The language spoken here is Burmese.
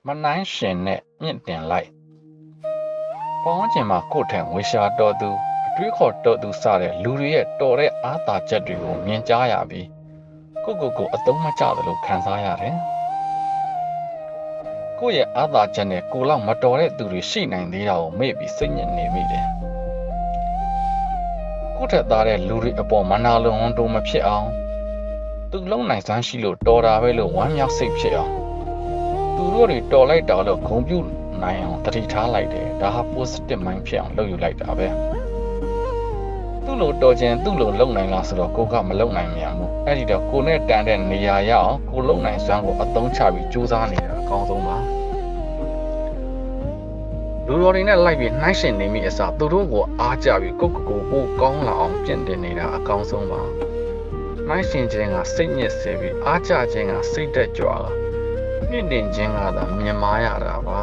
မနိုင်ရှင်နဲ့မြင့်တင်လိုက်ပေါင်းကျင်မှာကိုယ့်ထံဝေရှာတော်သူအတွေးခေါ်တော်သူစတဲ့လူတွေရဲ့တော်တဲ့အားသာချက်တွေကိုမြင်ကြားရပြီးကိုအသုံးမကျသလိုခံစားရတယ်ကိုယ့်ရဲ့အားသာချက်နဲ့ကိုလောက်မတော်တဲ့သူတွေရှိနိုင်သေးတာကိုမေ့ပြီးစိတ်ညစ်နေမိတယ်ကိုထက်သားတဲ့လူတွေအပေါ်မနာလိုဝန်တိုးမဖြစ်အောင်သူလုံးနိုင်စမ်းရှိလို့တော်တာပဲလို့ဝမ်းမြောက်စိတ်ဖြစ်အောင်သူတို့တွေတော်လိုက်တာလို့ဂုဏ်ပြုနိုင်အောင်တတိထားလိုက်တယ်ဒါဟာ positive mind ဖြစ်အောင်လုပ်ယူလိုက်တာပဲသူ့လိုတော်ခြင်းသူ့လိုလုံနိုင်လားဆိုတော့ကိုကမလုံနိုင်မြန်ဘူးအဲ့ဒီတော့ကိုနဲ့တန်တဲ့နေရာရအောင်ကိုလုံနိုင်စွမ်းကိုအသုံးချပြီးစူးစမ်းနေတာအကောင်းဆုံးပါလူတော်တွေနဲ့လိုက်ပြီးနှိုင်းရှင်နေမိအစားသူတို့ကိုအားကြပြီးကိုပိုကောင်းလာအောင်ပြင်တင်နေတာအကောင်းဆုံးပါနှိုင်းရှင်ခြင်းကစိတ်ညစ်စေပြီးအားကြခြင်းကစိတ်သက်ကြွားမြင့်တင်ခြင်းကသာမြင်မာရတာပါ